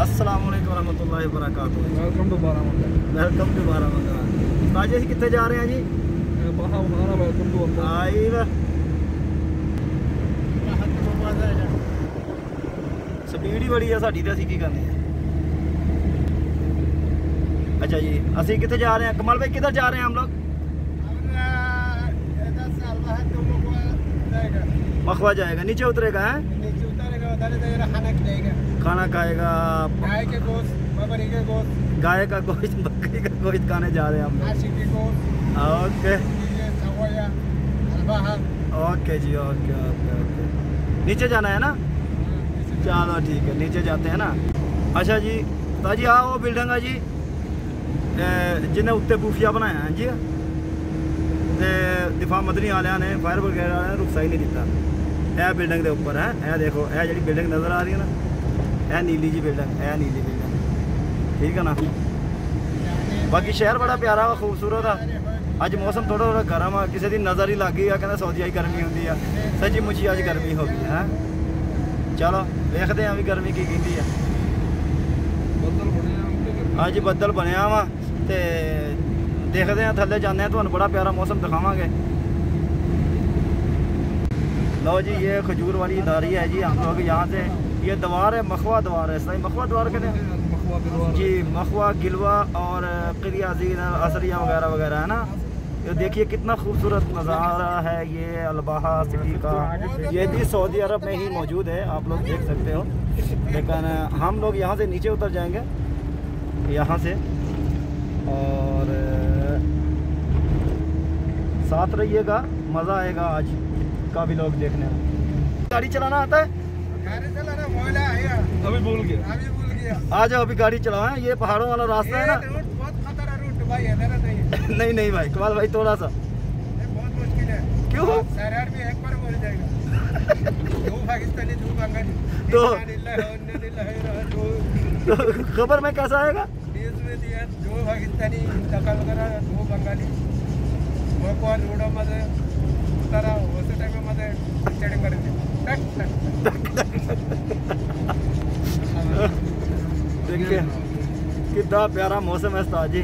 अस्सलाम वालेकुम रहमतुल्लाहि व बरकातुहू। Welcome to Baramulla. Welcome to Baramulla. ताजे ਅਸੀਂ ਕਿੱਥੇ ਜਾ ਰਹੇ ਹਾਂ ਜੀ? बारामूला वेलकम टू ਆਈਵ ਸਪੀਡ ਹੀ ਬੜੀ ਆ ਸਾਡੀ ਤੇ ਅਸੀਂ ਕੀ ਕਰਨੀ ਹੈ। अच्छा जी, ਅਸੀਂ ਕਿੱਥੇ ਜਾ ਰਹੇ हैं? कमल भाई किधर जा रहे हैं हम लोग? मखवा जाएगा, नीचे उतरेगा है? नीचे उतरेगा, उधर खाना खिलाएगा, खाना खाएगा। गाय के गोश्त, बकरी के गोश्त, गाय का गोश्त, बकरी का गोश्त खाने जा रहे हैं हम खासी के गोश्त। ओके अलबाहा। ओके जी, ओके ओके ओके। नीचे जाना है ना? चलो ठीक है, नीचे जाते हैं ना। अच्छा जी, ताजी आ वो बिल्डिंग है जी जिन्हें उत्ते बूफिया बनाया है जी, ते दिफा मदनी वाले ने फायर ब्रिगेड वाले ने रुखसा ही नहीं दिता। यह बिल्डिंग के उपर है, यह देखो, यह जी बिल्डिंग नज़र आ रही है ना, यह नीली जी बिल्डिंग, यह नीली बिल्डिंग, ठीक है ना। बाकी शहर बड़ा प्यारा वा, खूबसूरत है। अज मौसम थोड़ा थोड़ा गर्म है, किसी की नज़र ही लग गई है, कहना सऊदी आई गर्मी होंगी है। सच्ची मुची अज गर्मी हो गई है। चलो देखते हैं भी गर्मी की कहती है। अज बदल बनया वा, तो देखते हैं थले जाने, तो बड़ा प्यारा मौसम दिखावांगे। लो जी, ये खजूर वाली नारी है जी, हम लोग यहाँ से, ये द्वार है, मखवा द्वार है, सही मखवा द्वार कहते हैं जी, मखवा गिलवा और क़िरियाज़ीन असरिया वगैरह वगैरह है ना। ये देखिए कितना खूबसूरत नज़ारा है ये अलबाहा सिटी का। ये भी सऊदी अरब में ही मौजूद है, आप लोग देख सकते हो। लेकिन हम लोग यहाँ से नीचे उतर जाएंगे, यहाँ से, और साथ रहिएगा, मज़ा आएगा आज का भी लोग देखने में। गाड़ी चलाना आता है? गाड़ी चलाना मोला है, अभी भूल गया। आ जाओ, अभी गाड़ी चलाओ। ये पहाड़ों वाला रास्ता है ना, बहुत खतरा रूट भाई है, नहीं नहीं नहीं भाई, कमाल भाई थोड़ा सा बहुत मुश्किल है। क्यों? शहर में एक बार बोल जाएगा। दो पाकिस्तानी, दो बंगाली, तो खबर में कैसा आएगा? न्यूज़ में दिया, दो पाकिस्तानी दखल करा, दो बंगाली मोकवा रोडामध्ये उतारा, उस टाइम मध्ये चढ करते। देखिए कितना प्यारा मौसम है ताजी,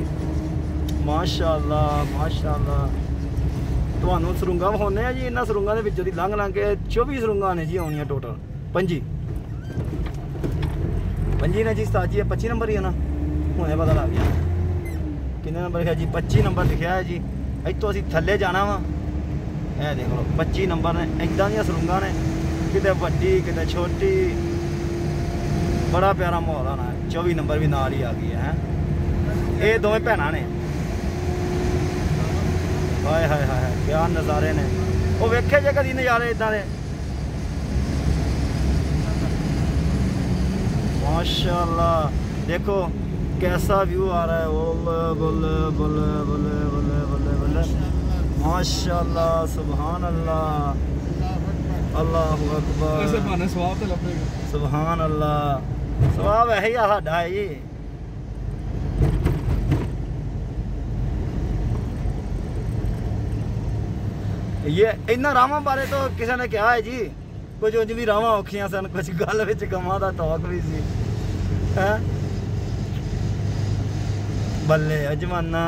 माशाअल्लाह माशाअल्लाह। ਤੁਹਾਨੂੰ ਸਰੂੰਗਾਂ ਵਿਖਾਉਂਦੇ ਆ ਜੀ। ਇਹਨਾਂ ਸਰੂੰਗਾਂ ਦੇ ਵਿੱਚੋਂ ਦੀ ਲੰਘ ਕੇ 24 ਸਰੂੰਗਾਂ ਨੇ ਜੀ ਆਉਣੀਆਂ ਟੋਟਲ। 25 ਨੇ ਜੀ ਤਾਜੀ, 25 ਨੰਬਰ ਹੀ ਹੈ ਨਾ, ਹੁਣੇ ਪਤਾ ਲੱਗ ਗਿਆ ਕਿੰਨੇ ਨੰਬਰ ਲਿਖਿਆ ਜੀ। 25 ਨੰਬਰ ਲਿਖਿਆ ਹੈ ਜੀ। ਇੱਥੋਂ ਅਸੀਂ ਥੱਲੇ ਜਾਣਾ ਵਾ, ਇਹ ਦੇਖ ਲਓ 25 ਨੰਬਰ ਨੇ। ਇੱਦਾਂ ਦੀਆਂ ਸਰੂੰਗਾਂ ਨੇ, ਕਿਤੇ ਵੱਡੀ ਕਿਤੇ ਛੋਟੀ, बड़ा प्यारा माहौल आना है। 24 नंबर भी नाल ही आ गई है। ये दोवें भैन ने, हाय हाय हाय क्या नज़ारे ने। वो वेखे जे कभी नज़ारे इदा दे, माशाअल्लाह। देखो कैसा व्यू आ रहा है, बोले बोले बोले बोले बोले बोले बोले, माशाअल्लाह, सुभान अल्लाह, अल्लाहु अकबर, सुभान अल्लाह। सवाब है ही साडा है जी। ये इन्ना रावां बारे तो किसी ने कहा है जी, कुछ उंज भी रावां औखियां सन, कुछ गल विच गमां दा टॉक भी सी है। बल्ले अजमाना,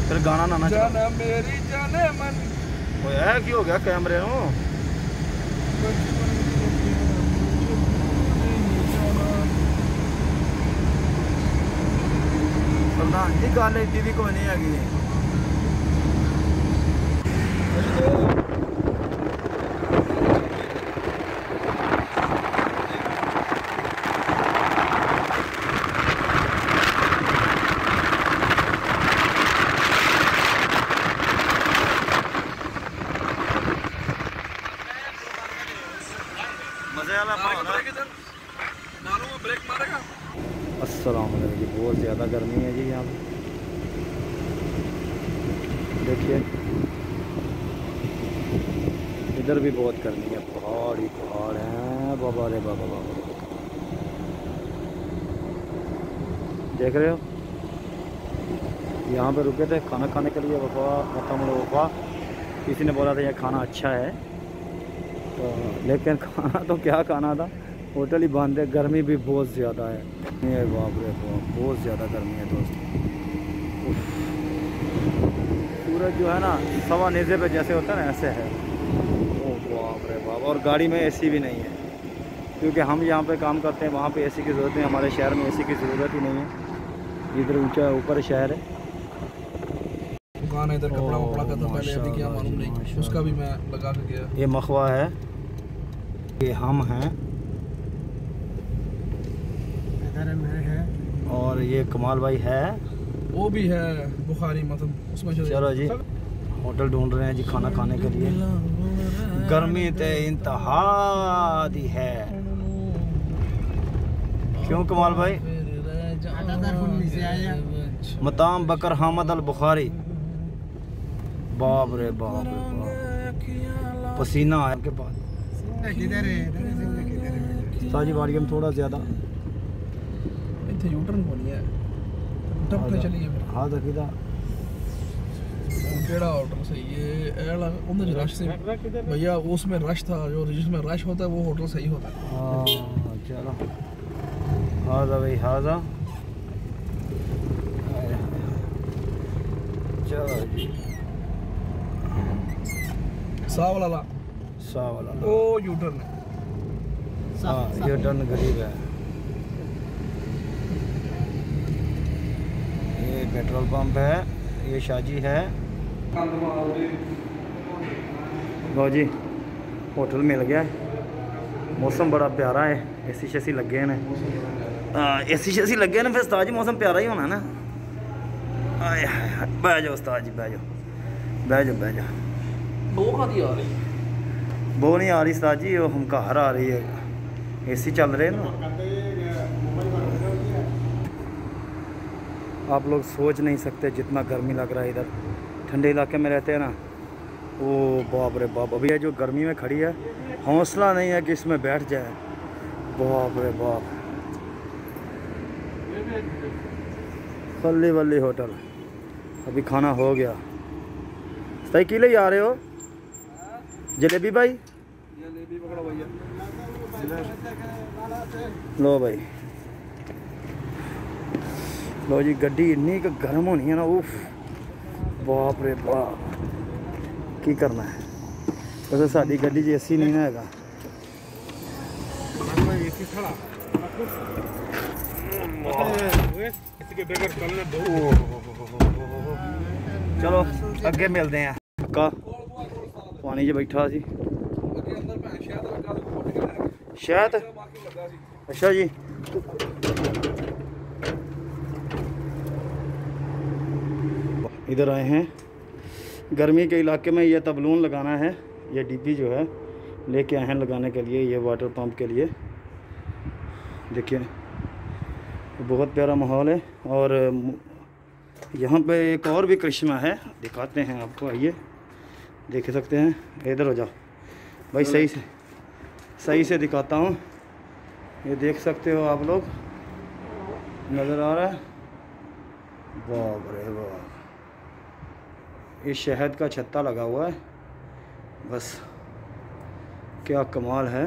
फिर गाना ना चला मेरी जाने मन। ओए की हो गया कैमरे नूं? प्रधान जी गल एडी भी कोई नहीं हैगी। मजे वाला माहौल है। अस्सलाम वालेकुम जी, बहुत ज़्यादा गर्मी है जी यहाँ पे। देखिए इधर भी बहुत गर्मी है, पहाड़ ही पहाड़ हैं बाबा रे बाबा बाबा। देख रहे हो, यहाँ पे रुके थे खाना खाने के लिए। वफा किसी ने बोला था यह खाना अच्छा है, तो लेकिन खाना तो क्या खाना था, होटल ही बंद है, गर्मी भी बहुत ज़्यादा है। ये बाप रे बाप, बहुत ज़्यादा गर्मी है दोस्त। सूरज जो है ना सवा नेज़े पे जैसे होता है ना, ऐसे है। ओ बाप रे बाप। और गाड़ी में एसी भी नहीं है, क्योंकि हम यहाँ पे काम करते हैं, वहाँ पे एसी की ज़रूरत नहीं। हमारे शहर में एसी की ज़रूरत ही नहीं है। इधर ऊंचा ऊपर शहर है, दुकान है इधर, कपड़ा वपड़ा का। तो पहले अभी क्या मालूम नहीं, उसका भी मैं लगा के गया। ये मखवा है, ये हम हैं, इधर में है, और ये कमाल भाई है, वो भी है बुखारी, मतलब उसमें। चलो जी, होटल ढूंढ रहे हैं जी खाना खाने के लिए। गर्मी तो इंतहा दी है, क्यों कमाल भाई? मताम बकर हामद अल बुखारी। बाप रे बाप रे बाप, पसीना है आपके पास। साजी वाड़ी में थोड़ा ज़्यादा यूटर्न होनी है, टपके चलिए हाँ दखीदा केड़ा होटल सही है एला उधर रश से भैया, उसमें रश था, जो जिसमें रश होता है वो होटल सही होता है। हाँ चलो, हाजा भाई हाजा, चलो जी। सावला ओ यूटर्न है, हाँ यूटर्न गरीब है। ये पेट्रोल पंप है, ये शाजी है। लो जी, होटल मिल गया है। मौसम बड़ा प्यारा है, एसी शेसी लगे हैं ना, एसी शेसी लगे हैं ना, फिर उस्ताद जी मौसम प्यारा ही होना ना। आए बह जाओ उस्ताद जी, बह जाओ बह जाओ बह जाओ। बो खाती आ रही, बो नहीं आ रही उस्ताद जी, वो हम घर आ रही है, एसी चल रहे हैं ना। आप लोग सोच नहीं सकते जितना गर्मी लग रहा है इधर। ठंडे इलाके में रहते हैं ना, ओ बाप रे बाप। अभी ये जो गर्मी में खड़ी है, हौसला नहीं है कि इसमें बैठ जाए। बाप रे बाप, फल्ली वल्ली होटल। अभी खाना हो गया। सही किले ही आ रहे हो? जलेबी भाई, जलेबी पकड़ो भैया। लो भाई, लो जी। गड्डी इन्नी क गर्म होनी है ना, उफ बाप रे बाप, की करना है। वैसे साड़ी गड्डी जैसी नहीं ना है। चलो अगे मिलते हैं। का पानी च बैठा सी शायद। अच्छा जी, इधर आए हैं गर्मी के इलाके में। ये तबलून लगाना है, ये डीपी जो है लेके आए हैं लगाने के लिए, ये वाटर पंप के लिए। देखिए बहुत प्यारा माहौल है। और यहाँ पे एक और भी करिश्मा है, दिखाते हैं आपको, आइए देख सकते हैं। इधर हो जाओ भाई, सही से दिखाता हूँ। ये देख सकते हो आप लोग, नज़र आ रहा है? बाप रे बाप, ये शहद का छत्ता लगा हुआ है, बस क्या कमाल है।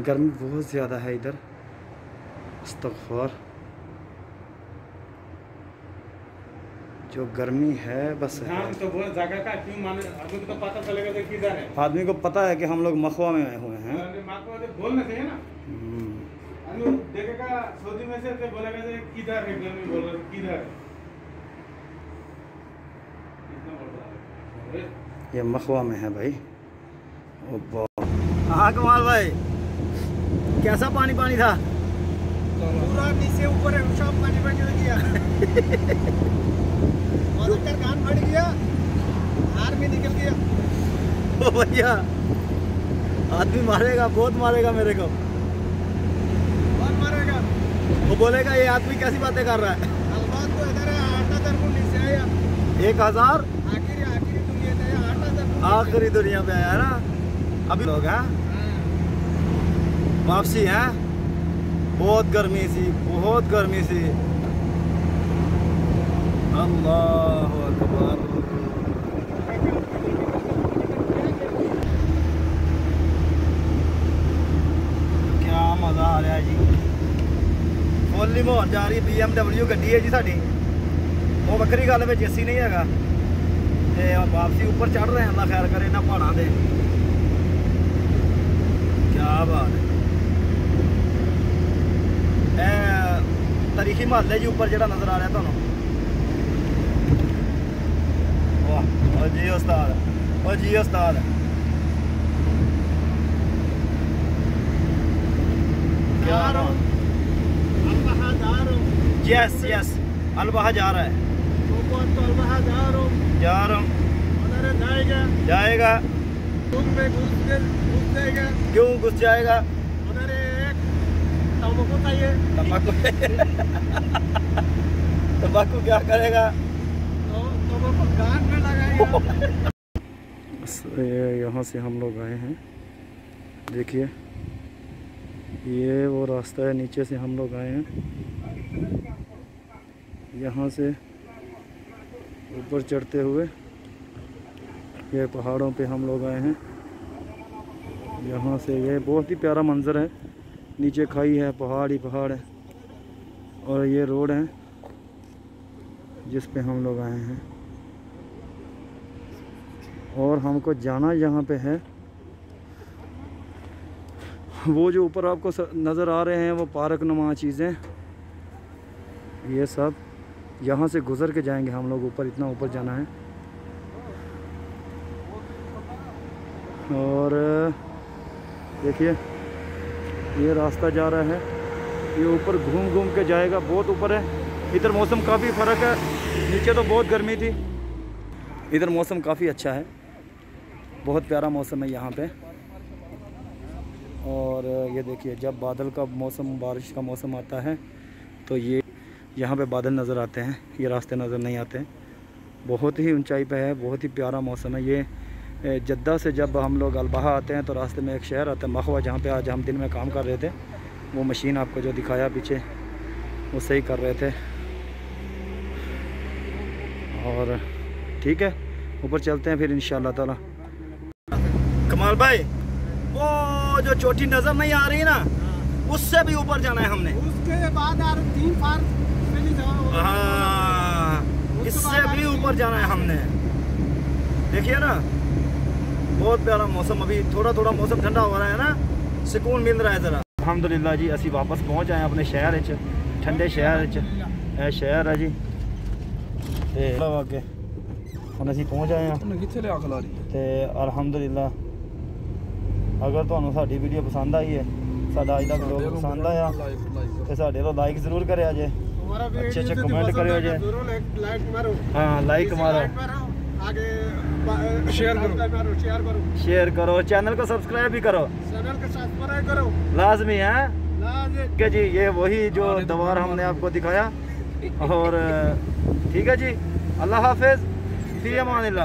गर्मी बहुत ज़्यादा है इधर, अस्तगफुर। जो गर्मी है बस है। तो वो जगह का क्यों माने, आदमी को तो पता चलेगा कि किधर है। आदमी को पता है कि हम लोग मखवा में आए हुए हैं। बोलना चाहिए ना, देखेगा सऊदी में से तो बोलेगा कि किधर है, गर्मी बोल रहा है किधर है। ये मखवा में है भाई। हाँ कमाल भाई, कैसा पानी पानी था? पूरा नीचे ऊपर है, सब पानी पानी हो गया। और कान फट गया, हार में निकल गया। ओ भैया, आदमी मारेगा, बहुत मारेगा मेरे को। कौन मारेगा? वो बोलेगा ये आदमी कैसी बातें कर रहा है। अलबात को इधर है, 8,000 को नीचे आया। 1000 आखिरी दुनिया पे आया ना। अभी लोग हैं वापसी हैं। बहुत गर्मी सी, बहुत गर्मी सी। अल्लाह अकबर। क्या मज़ा आ रहा है जी। होली मोहन जा रही BMW गड्डी है जी साड़ी, वो वक्री गल में एसी नहीं है। वापसी ऊपर चढ़ रहे हैं, अल्लाह खैर करे ना पहाड़ा दे। क्या बात है, तारीखी महल है जी ऊपर जो नज़र आ रहा है तुहानू। वाह जी उस्ताद, ओ जी उस्ताद। यस यस, अलबहा जा रहा है, जा रहा हूँ, जाएगा। क्यों घुस जाएगा? तंबाकू तंबाकू क्या करेगा? यहाँ से हम लोग आए हैं, देखिए ये वो रास्ता है, नीचे से हम लोग आए हैं, यहाँ से ऊपर चढ़ते हुए ये पहाड़ों पे हम लोग आए हैं। यहाँ से ये बहुत ही प्यारा मंज़र है, नीचे खाई है, पहाड़ ही पहाड़ है, और ये रोड है जिस पे हम लोग आए हैं। और हमको जाना यहाँ पे है, वो जो ऊपर आपको नज़र आ रहे हैं वो पार्क नुमा चीज़ें, ये सब यहाँ से गुज़र के जाएंगे हम लोग ऊपर, इतना ऊपर जाना है। और देखिए ये रास्ता जा रहा है, ये ऊपर घूम घूम के जाएगा, बहुत ऊपर है। इधर मौसम काफ़ी फ़र्क है, नीचे तो बहुत गर्मी थी, इधर मौसम काफ़ी अच्छा है, बहुत प्यारा मौसम है यहाँ पे। और ये देखिए जब बादल का मौसम, बारिश का मौसम आता है तो ये यहाँ पे बादल नज़र आते हैं, ये रास्ते नज़र नहीं आते। बहुत ही ऊंचाई पे है, बहुत ही प्यारा मौसम है। ये जद्दा से जब हम लोग अलबहा आते हैं तो रास्ते में एक शहर आता है मखवा, जहाँ पे आज हम दिन में काम कर रहे थे। वो मशीन आपको जो दिखाया पीछे, वो सही कर रहे थे। और ठीक है, ऊपर चलते हैं फिर इंशाअल्लाह ताला। कमाल भाई, वो जो चोटी नज़र नहीं आ रही ना, उससे भी ऊपर जाना है हमने। उसके बाद यार 3 फार हाँ, इससे भी ऊपर जाना है हमने। देखिए ना, बहुत प्यारा मौसम, अभी थोड़ा थोड़ा मौसम ठंडा हो रहा है ना, सुकून मिल रहा है ज़रा। अल्हम्दुलिल्लाह जी, असी वापस पहुँच आए अपने शहर च, ठंडे शहर च। शहर है जी अगे हम असी पहुँच आए हैं। तो अल्हम्दुलिल्लाह अगर तुहानू साडी वीडियो पसंद आई है, साडा अज दा व्लॉग पसंद आया तो साडे तो लाइक जरूर करे जे, अच्छे अच्छे कमेंट करो जे। हाँ लाइक मारो, आगे शेयर करो, चैनल को सब्सक्राइब भी करो, लाजमी है कि जी। ये वही जो दवार हमने आपको दिखाया। और ठीक है जी, अल्लाह हाफिज़, फी अमानिल्लाह।